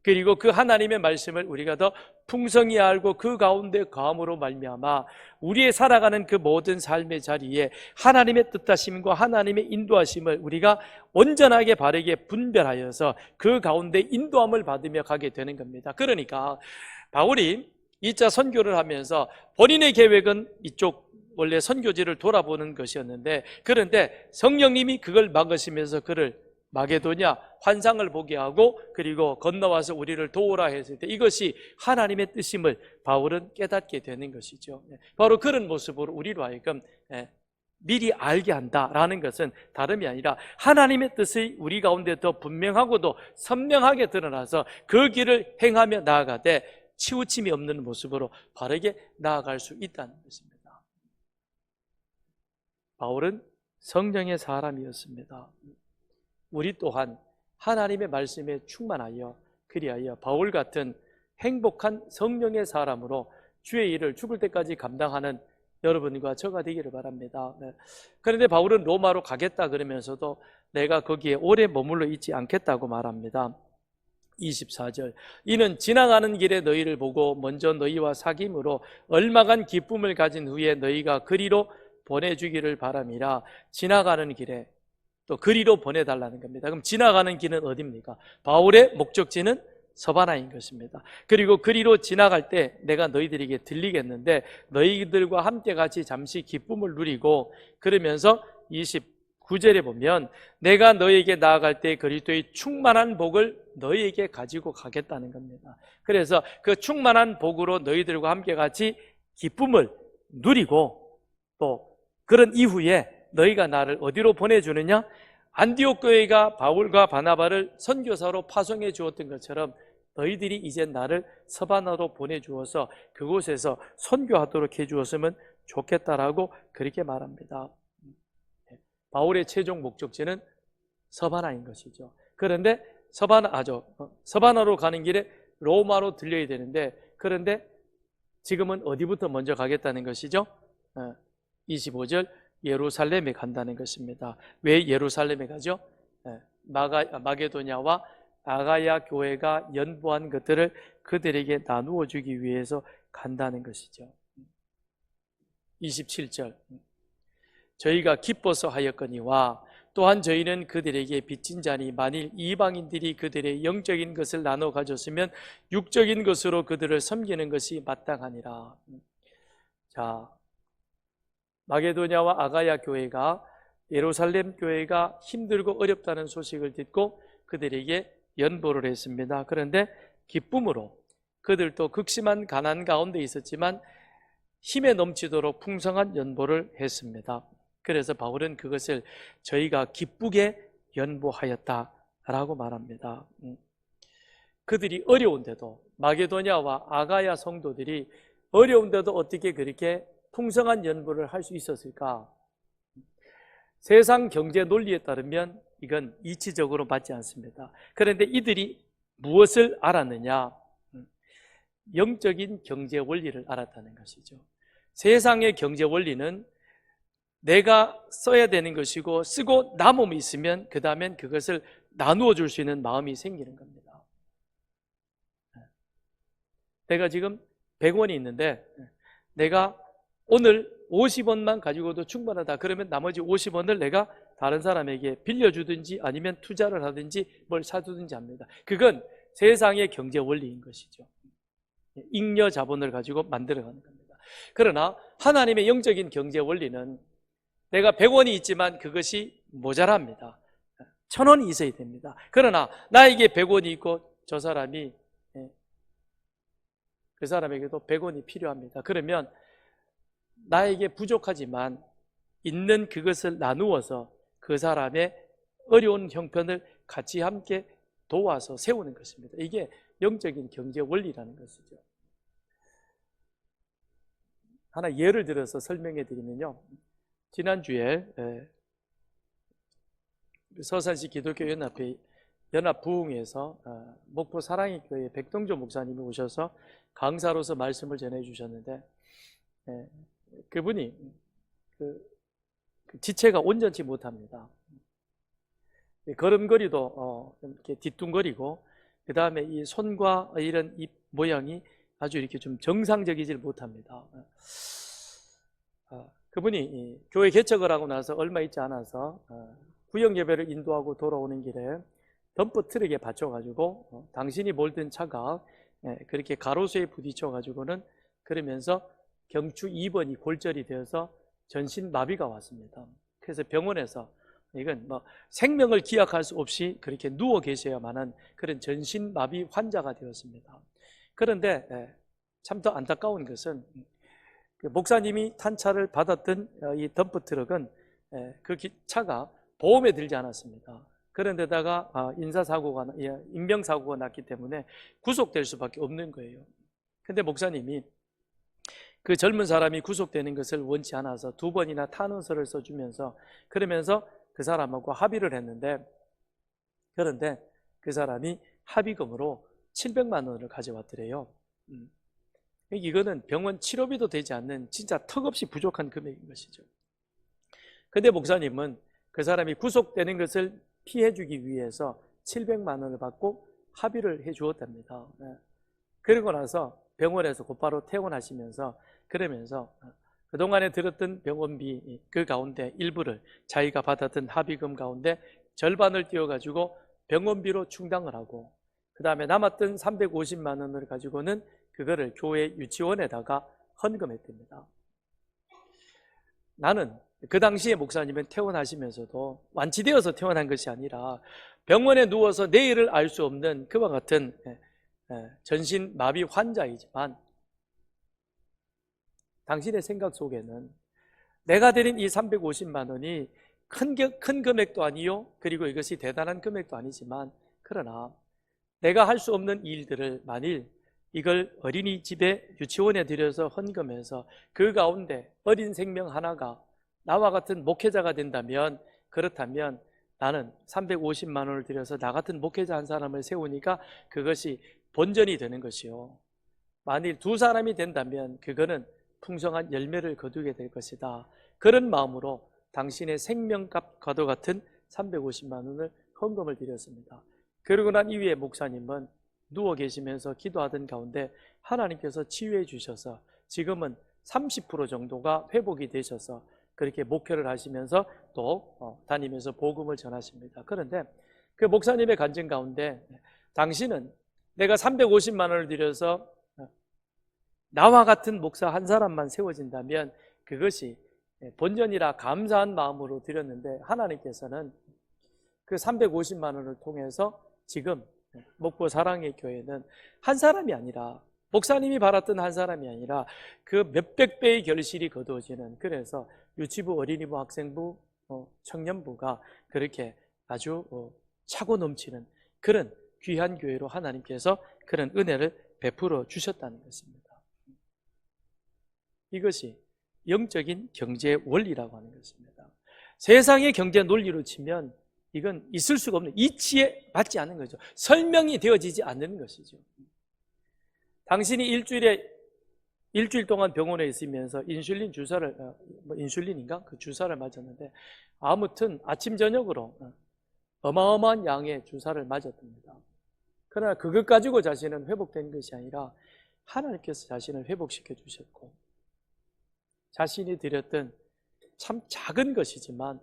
그리고 그 하나님의 말씀을 우리가 더 풍성히 알고 그 가운데 거함으로 말미암아 우리의 살아가는 그 모든 삶의 자리에 하나님의 뜻하심과 하나님의 인도하심을 우리가 온전하게 바르게 분별하여서 그 가운데 인도함을 받으며 가게 되는 겁니다. 그러니까 바울이 2차 선교를 하면서 본인의 계획은 이쪽 원래 선교지를 돌아보는 것이었는데 그런데 성령님이 그걸 막으시면서 그를 마게도냐 환상을 보게 하고 그리고 건너와서 우리를 도우라 했을 때 이것이 하나님의 뜻임을 바울은 깨닫게 되는 것이죠. 바로 그런 모습으로 우리로 하여금 미리 알게 한다라는 것은 다름이 아니라 하나님의 뜻이 우리 가운데 더 분명하고도 선명하게 드러나서 그 길을 행하며 나아가되 치우침이 없는 모습으로 바르게 나아갈 수 있다는 것입니다. 바울은 성령의 사람이었습니다. 우리 또한 하나님의 말씀에 충만하여 그리하여 바울 같은 행복한 성령의 사람으로 주의 일을 죽을 때까지 감당하는 여러분과 저가 되기를 바랍니다. 그런데 바울은 로마로 가겠다 그러면서도 내가 거기에 오래 머물러 있지 않겠다고 말합니다. 24절, 이는 지나가는 길에 너희를 보고 먼저 너희와 사귐으로 얼마간 기쁨을 가진 후에 너희가 그리로 보내주기를 바람이라. 지나가는 길에 또 그리로 보내달라는 겁니다. 그럼 지나가는 길은 어디입니까? 바울의 목적지는 서바나인 것입니다. 그리고 그리로 지나갈 때 내가 너희들에게 들리겠는데 너희들과 함께 같이 잠시 기쁨을 누리고 그러면서 29절에 보면 내가 너희에게 나아갈 때 그리스도의 충만한 복을 너희에게 가지고 가겠다는 겁니다. 그래서 그 충만한 복으로 너희들과 함께 같이 기쁨을 누리고 또 그런 이후에 너희가 나를 어디로 보내주느냐? 안디옥 교회가 바울과 바나바를 선교사로 파송해 주었던 것처럼 너희들이 이제 나를 서바나로 보내주어서 그곳에서 선교하도록 해주었으면 좋겠다라고 그렇게 말합니다. 바울의 최종 목적지는 서바나인 것이죠. 그런데 서바나로 가는 길에 로마로 들려야 되는데 그런데 지금은 어디부터 먼저 가겠다는 것이죠? 25절, 예루살렘에 간다는 것입니다. 왜 예루살렘에 가죠? 마게도냐와 아가야 교회가 연보한 것들을 그들에게 나누어 주기 위해서 간다는 것이죠. 27절 저희가 기뻐서 하였거니와 또한 저희는 그들에게 빚진 자니 만일 이방인들이 그들의 영적인 것을 나눠 가졌으면 육적인 것으로 그들을 섬기는 것이 마땅하니라. 자, 마게도냐와 아가야 교회가 예루살렘 교회가 힘들고 어렵다는 소식을 듣고 그들에게 연보를 했습니다. 그런데 기쁨으로 그들도 극심한 가난 가운데 있었지만 힘에 넘치도록 풍성한 연보를 했습니다. 그래서 바울은 그것을 저희가 기쁘게 연보하였다라고 말합니다. 그들이 어려운데도 마게도냐와 아가야 성도들이 어려운데도 어떻게 그렇게 풍성한 연보를 할 수 있었을까? 세상 경제 논리에 따르면 이건 이치적으로 맞지 않습니다. 그런데 이들이 무엇을 알았느냐? 영적인 경제 원리를 알았다는 것이죠. 세상의 경제 원리는 내가 써야 되는 것이고 쓰고 남음이 있으면 그 다음엔 그것을 나누어 줄 수 있는 마음이 생기는 겁니다. 내가 지금 100원이 있는데 내가 오늘 50원만 가지고도 충분하다. 그러면 나머지 50원을 내가 다른 사람에게 빌려주든지 아니면 투자를 하든지 뭘 사두든지 합니다. 그건 세상의 경제 원리인 것이죠. 잉여 자본을 가지고 만들어가는 겁니다. 그러나 하나님의 영적인 경제 원리는 내가 100원이 있지만 그것이 모자랍니다. 1000원이 있어야 됩니다. 그러나 나에게 100원이 있고 저 사람이 그 사람에게도 100원이 필요합니다. 그러면 나에게 부족하지만 있는 그것을 나누어서 그 사람의 어려운 형편을 같이 함께 도와서 세우는 것입니다. 이게 영적인 경제 원리라는 것이죠. 하나 예를 들어서 설명해 드리면요. 지난주에 서산시 기독교 연합 부흥회에서 목포 사랑의 교회 백동조 목사님이 오셔서 강사로서 말씀을 전해 주셨는데 그분이 그 지체가 온전치 못합니다. 걸음걸이도 이렇게 뒤뚱거리고 그 다음에 이 손과 이런 입 모양이 아주 이렇게 좀 정상적이질 못합니다. 그분이 교회 개척을 하고 나서 얼마 있지 않아서 구역 예배를 인도하고 돌아오는 길에 덤프 트럭에 받쳐가지고 당신이 몰던 차가 그렇게 가로수에 부딪혀가지고는 그러면서 경추 2번이 골절이 되어서 전신 마비가 왔습니다. 그래서 병원에서 이건 뭐 생명을 기약할 수 없이 그렇게 누워 계셔야만한 그런 전신 마비 환자가 되었습니다. 그런데 참 더 안타까운 것은 목사님이 탄 차를 받았던 이 덤프트럭은 그 차가 보험에 들지 않았습니다. 그런데다가 인명사고가 났기 때문에 구속될 수밖에 없는 거예요. 근데 목사님이 그 젊은 사람이 구속되는 것을 원치 않아서 2번이나 탄원서를 써주면서 그러면서 그 사람하고 합의를 했는데 그런데 그 사람이 합의금으로 700만 원을 가져왔더래요. 이거는 병원 치료비도 되지 않는 진짜 턱없이 부족한 금액인 것이죠. 근데 목사님은 그 사람이 구속되는 것을 피해주기 위해서 700만 원을 받고 합의를 해 주었답니다. 그러고 나서 병원에서 곧바로 퇴원하시면서 그러면서 그동안에 들었던 병원비 그 가운데 일부를 자기가 받았던 합의금 가운데 절반을 띄워가지고 병원비로 충당을 하고 그 다음에 남았던 350만 원을 가지고는 그거를 교회 유치원에다가 헌금했답니다. 나는 그 당시에 목사님은 퇴원하시면서도 완치되어서 퇴원한 것이 아니라 병원에 누워서 내일을 알 수 없는 그와 같은 전신 마비 환자이지만 당신의 생각 속에는 내가 드린 이 350만 원이 큰 금액도 아니요 그리고 이것이 대단한 금액도 아니지만 그러나 내가 할 수 없는 일들을 만일 이걸 어린이집에 유치원에 들여서 헌금해서 그 가운데 어린 생명 하나가 나와 같은 목회자가 된다면 그렇다면 나는 350만 원을 들여서 나 같은 목회자 한 사람을 세우니까 그것이 본전이 되는 것이요 만일 2사람이 된다면 그거는 풍성한 열매를 거두게 될 것이다. 그런 마음으로 당신의 생명값과도 같은 350만 원을 헌금을 드렸습니다. 그러고 난 이후에 목사님은 누워 계시면서 기도하던 가운데 하나님께서 치유해 주셔서 지금은 30% 정도가 회복이 되셔서 그렇게 목회를 하시면서 또 다니면서 복음을 전하십니다. 그런데 그 목사님의 간증 가운데 당신은 내가 350만 원을 들여서 나와 같은 목사 한 사람만 세워진다면 그것이 본전이라 감사한 마음으로 드렸는데 하나님께서는 그 350만 원을 통해서 지금 목포 사랑의 교회는 한 사람이 아니라 목사님이 바랐던 한 사람이 아니라 그 몇백 배의 결실이 거두어지는, 그래서 유치부, 어린이부, 학생부, 청년부가 그렇게 아주 차고 넘치는 그런 귀한 교회로 하나님께서 그런 은혜를 베풀어 주셨다는 것입니다. 이것이 영적인 경제 원리라고 하는 것입니다. 세상의 경제 논리로 치면 이건 있을 수가 없는, 이치에 맞지 않는 거죠. 설명이 되어지지 않는 것이죠. 당신이 일주일 동안 병원에 있으면서 인슐린 주사를, 인슐린인가? 그 주사를 맞았는데 아무튼 아침 저녁으로 어마어마한 양의 주사를 맞았답니다. 그러나 그것 가지고 자신은 회복된 것이 아니라 하나님께서 자신을 회복시켜 주셨고, 자신이 드렸던 참 작은 것이지만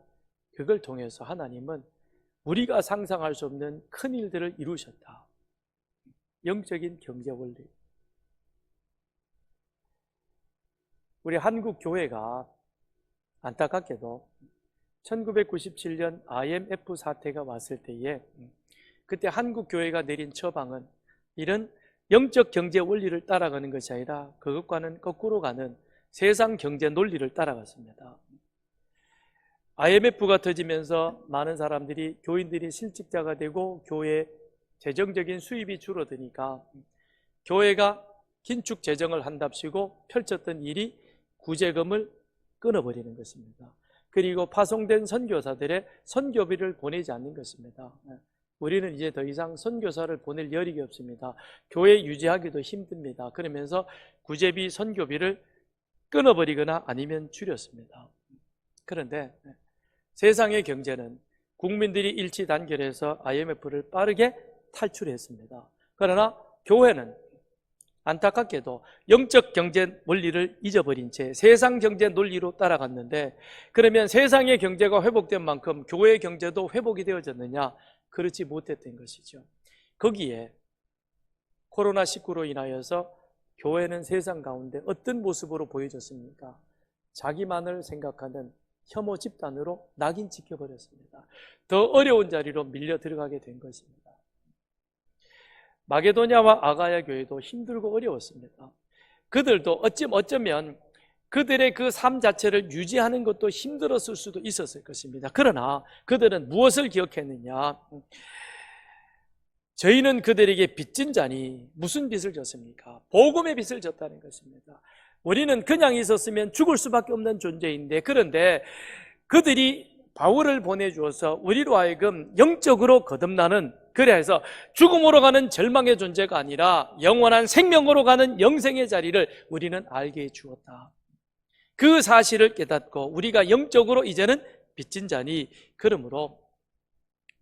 그걸 통해서 하나님은 우리가 상상할 수 없는 큰 일들을 이루셨다. 영적인 경제 원리. 우리 한국 교회가 안타깝게도 1997년 IMF 사태가 왔을 때에 그때 한국 교회가 내린 처방은 이런 영적 경제 원리를 따라가는 것이 아니라 그것과는 거꾸로 가는 세상 경제 논리를 따라갔습니다. IMF가 터지면서 많은 사람들이, 교인들이 실직자가 되고 교회 재정적인 수입이 줄어드니까 교회가 긴축 재정을 한답시고 펼쳤던 일이 구제금을 끊어버리는 것입니다. 그리고 파송된 선교사들의 선교비를 보내지 않는 것입니다. 우리는 이제 더 이상 선교사를 보낼 여력이 없습니다. 교회 유지하기도 힘듭니다. 그러면서 구제비, 선교비를 끊어버리거나 아니면 줄였습니다. 그런데 세상의 경제는 국민들이 일치 단결해서 IMF를 빠르게 탈출했습니다. 그러나 교회는 안타깝게도 영적 경제 원리를 잊어버린 채 세상 경제 논리로 따라갔는데, 그러면 세상의 경제가 회복된 만큼 교회의 경제도 회복이 되어졌느냐? 그렇지 못했던 것이죠. 거기에 코로나19로 인하여서 교회는 세상 가운데 어떤 모습으로 보여졌습니까? 자기만을 생각하는 혐오 집단으로 낙인 찍혀버렸습니다. 더 어려운 자리로 밀려 들어가게 된 것입니다. 마게도냐와 아가야 교회도 힘들고 어려웠습니다. 그들도 어쩌면 그들의 그 삶 자체를 유지하는 것도 힘들었을 수도 있었을 것입니다. 그러나 그들은 무엇을 기억했느냐? 저희는 그들에게 빚진 자니 무슨 빚을 졌습니까? 복음의 빚을 졌다는 것입니다. 우리는 그냥 있었으면 죽을 수밖에 없는 존재인데, 그런데 그들이 바울을 보내주어서 우리로 하여금 영적으로 거듭나는, 그래서 죽음으로 가는 절망의 존재가 아니라 영원한 생명으로 가는 영생의 자리를 우리는 알게 해주었다. 그 사실을 깨닫고 우리가 영적으로 이제는 빚진 자니, 그러므로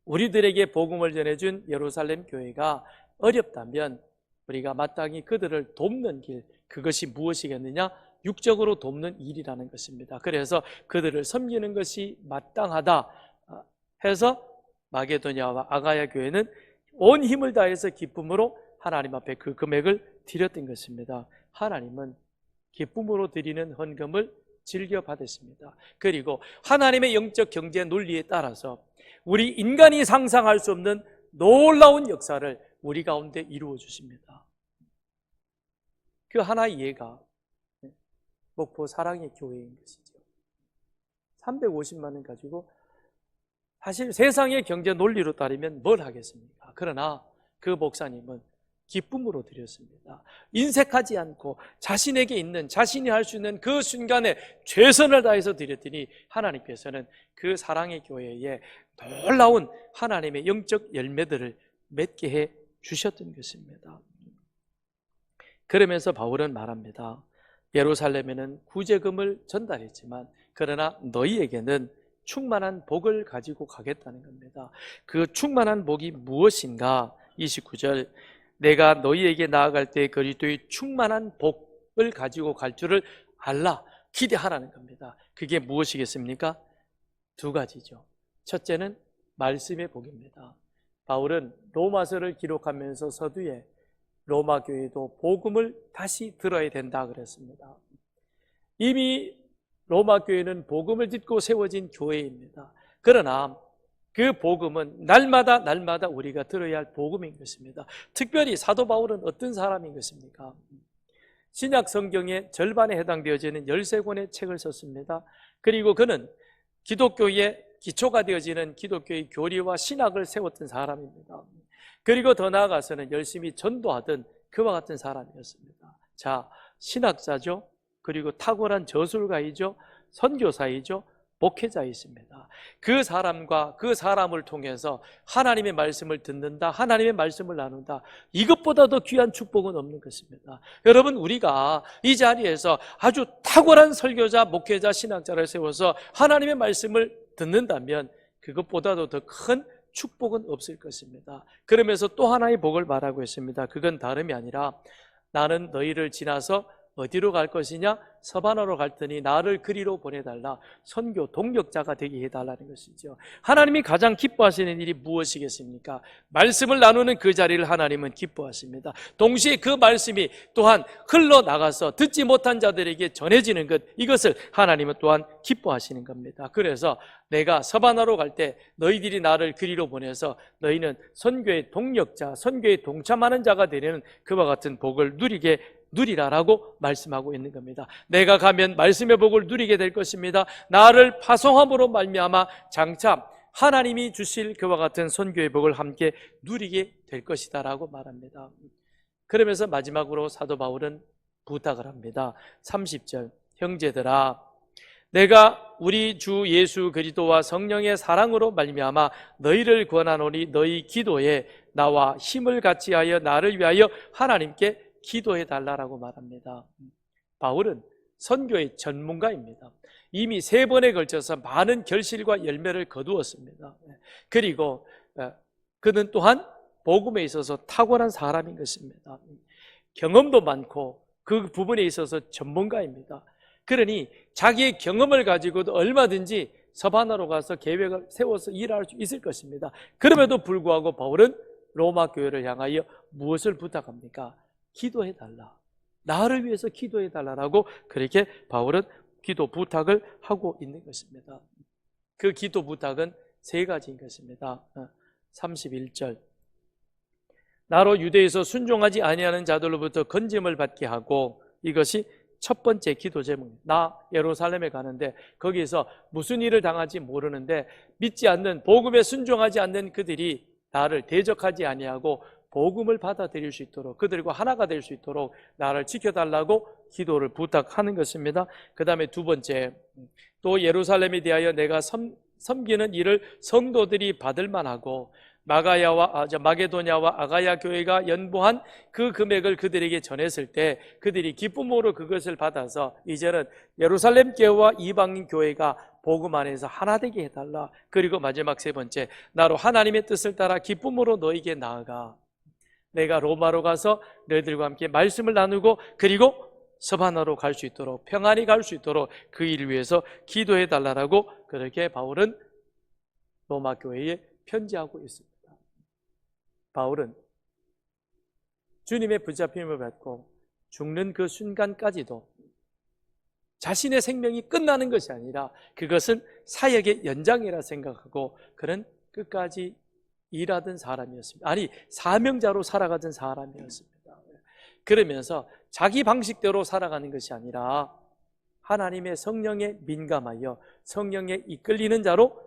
우리들에게 복음을 전해준 예루살렘 교회가 어렵다면 우리가 마땅히 그들을 돕는 길, 그것이 무엇이겠느냐? 육적으로 돕는 일이라는 것입니다. 그래서 그들을 섬기는 것이 마땅하다 해서 마게도냐와 아가야 교회는 온 힘을 다해서 기쁨으로 하나님 앞에 그 금액을 드렸던 것입니다. 하나님은 기쁨으로 드리는 헌금을 즐겨 받으십니다. 그리고 하나님의 영적 경제 논리에 따라서 우리 인간이 상상할 수 없는 놀라운 역사를 우리 가운데 이루어 주십니다. 그 하나의 예가 목포 사랑의 교회인 것이죠. 350만 원 가지고 사실 세상의 경제 논리로 따르면 뭘 하겠습니까? 그러나 그 목사님은 기쁨으로 드렸습니다. 인색하지 않고 자신에게 있는, 자신이 할 수 있는 그 순간에 최선을 다해서 드렸더니 하나님께서는 그 사랑의 교회에 놀라운 하나님의 영적 열매들을 맺게 해 주셨던 것입니다. 그러면서 바울은 말합니다. 예루살렘에는 구제금을 전달했지만 그러나 너희에게는 충만한 복을 가지고 가겠다는 겁니다. 그 충만한 복이 무엇인가? 29절, 내가 너희에게 나아갈 때 그리스도의 충만한 복을 가지고 갈 줄을 알라, 기대하라는 겁니다. 그게 무엇이겠습니까? 두 가지죠. 첫째는 말씀의 복입니다. 바울은 로마서를 기록하면서 서두에 로마 교회도 복음을 다시 들어야 된다 그랬습니다. 이미 로마 교회는 복음을 듣고 세워진 교회입니다. 그러나 그 복음은 날마다 우리가 들어야 할 복음인 것입니다. 특별히 사도 바울은 어떤 사람인 것입니까? 신약 성경의 절반에 해당되어지는 13권의 책을 썼습니다. 그리고 그는 기독교의 기초가 되어지는 기독교의 교리와 신학을 세웠던 사람입니다. 그리고 더 나아가서는 열심히 전도하던 그와 같은 사람이었습니다. 자, 신학자죠. 그리고 탁월한 저술가이죠. 선교사이죠. 목회자이십니다. 그 사람과 그 사람을 통해서 하나님의 말씀을 듣는다, 하나님의 말씀을 나눈다, 이것보다 더 귀한 축복은 없는 것입니다. 여러분, 우리가 이 자리에서 아주 탁월한 설교자, 목회자, 신학자를 세워서 하나님의 말씀을 듣는다면 그것보다도 더 큰 축복은 없을 것입니다. 그러면서 또 하나의 복을 말하고 있습니다. 그건 다름이 아니라 나는 너희를 지나서 어디로 갈 것이냐? 서바나로 갈 테니 나를 그리로 보내달라. 선교 동력자가 되게 해달라는 것이죠. 하나님이 가장 기뻐하시는 일이 무엇이겠습니까? 말씀을 나누는 그 자리를 하나님은 기뻐하십니다. 동시에 그 말씀이 또한 흘러나가서 듣지 못한 자들에게 전해지는 것, 이것을 하나님은 또한 기뻐하시는 겁니다. 그래서 내가 서바나로 갈 때 너희들이 나를 그리로 보내서 너희는 선교의 동력자, 선교에 동참하는 자가 되는 그와 같은 복을 누리라라고 말씀하고 있는 겁니다. 내가 가면 말씀의 복을 누리게 될 것입니다. 나를 파송함으로 말미암아 장차 하나님이 주실 그와 같은 선교의 복을 함께 누리게 될 것이다 라고 말합니다. 그러면서 마지막으로 사도 바울은 부탁을 합니다. 30절, 형제들아, 내가 우리 주 예수 그리스도와 성령의 사랑으로 말미암아 너희를 권하노니 너희 기도에 나와 힘을 같이 하여 나를 위하여 하나님께 기도해 달라라고 말합니다. 바울은 선교의 전문가입니다. 이미 3번에 걸쳐서 많은 결실과 열매를 거두었습니다. 그리고 그는 또한 복음에 있어서 탁월한 사람인 것입니다. 경험도 많고 그 부분에 있어서 전문가입니다. 그러니 자기의 경험을 가지고도 얼마든지 서바나로 가서 계획을 세워서 일할 수 있을 것입니다. 그럼에도 불구하고 바울은 로마 교회를 향하여 무엇을 부탁합니까? 기도해달라, 나를 위해서 기도해달라라고 그렇게 바울은 기도 부탁을 하고 있는 것입니다. 그 기도 부탁은 3가지인 것입니다. 31절, 나로 유대에서 순종하지 아니하는 자들로부터 건짐을 받게 하고, 이것이 첫 번째 기도 제목입니다. 나 예루살렘에 가는데 거기에서 무슨 일을 당할지 모르는데 믿지 않는, 복음에 순종하지 않는 그들이 나를 대적하지 아니하고 복음을 받아들일 수 있도록, 그들과 하나가 될 수 있도록 나를 지켜달라고 기도를 부탁하는 것입니다. 그 다음에 2번째, 또 예루살렘에 대하여 내가 섬기는 일을 성도들이 받을 만하고 마게도냐와 아가야 교회가 연보한 그 금액을 그들에게 전했을 때 그들이 기쁨으로 그것을 받아서 이제는 예루살렘 교회와 이방인 교회가 복음 안에서 하나 되게 해달라. 그리고 마지막 3번째, 나로 하나님의 뜻을 따라 기쁨으로 너에게 나아가 내가 로마로 가서 너희들과 함께 말씀을 나누고 그리고 서바나로 갈 수 있도록, 평안히 갈 수 있도록 그 일을 위해서 기도해 달라고 그렇게 바울은 로마 교회에 편지하고 있습니다. 바울은 주님의 붙잡힘을 받고 죽는 그 순간까지도 자신의 생명이 끝나는 것이 아니라 그것은 사역의 연장이라 생각하고 그는 끝까지 일하던 사람이었습니다. 아니, 사명자로 살아가던 사람이었습니다. 그러면서 자기 방식대로 살아가는 것이 아니라 하나님의 성령에 민감하여 성령에 이끌리는 자로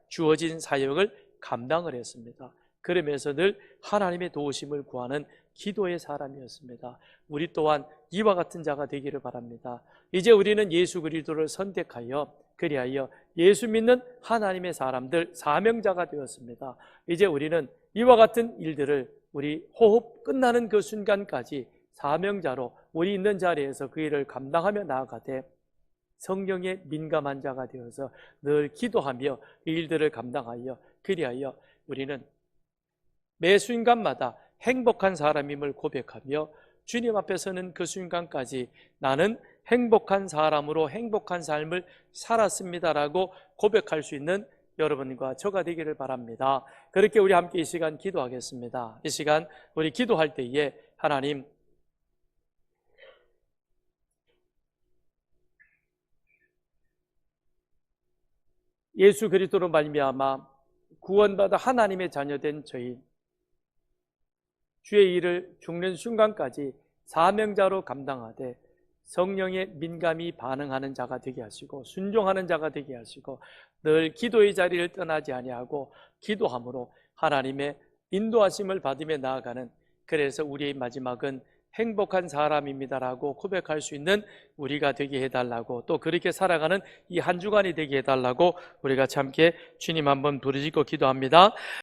주어진 사역을 감당을 했습니다. 그러면서 늘 하나님의 도우심을 구하는 기도의 사람이었습니다. 우리 또한 이와 같은 자가 되기를 바랍니다. 이제 우리는 예수 그리스도를 선택하여 그리하여 예수 믿는 하나님의 사람들, 사명자가 되었습니다. 이제 우리는 이와 같은 일들을 우리 호흡 끝나는 그 순간까지 사명자로 우리 있는 자리에서 그 일을 감당하며 나아가되 성령에 민감한 자가 되어서 늘 기도하며 일들을 감당하여 그리하여 우리는 매 순간마다 행복한 사람임을 고백하며 주님 앞에서는 그 순간까지 나는 행복한 사람으로 행복한 삶을 살았습니다라고 고백할 수 있는 여러분과 저가 되기를 바랍니다. 그렇게 우리 함께 이 시간 기도하겠습니다. 이 시간 우리 기도할 때에 하나님, 예수 그리스도로 말미암아 구원받아 하나님의 자녀된 저희 주의 일을 죽는 순간까지 사명자로 감당하되 성령의 민감히 반응하는 자가 되게 하시고 순종하는 자가 되게 하시고 늘 기도의 자리를 떠나지 아니하고 기도함으로 하나님의 인도하심을 받으며 나아가는, 그래서 우리의 마지막은 행복한 사람입니다라고 고백할 수 있는 우리가 되게 해달라고, 또 그렇게 살아가는 이 한 주간이 되게 해달라고 우리가 함께 주님 한번 부르짖고 기도합니다.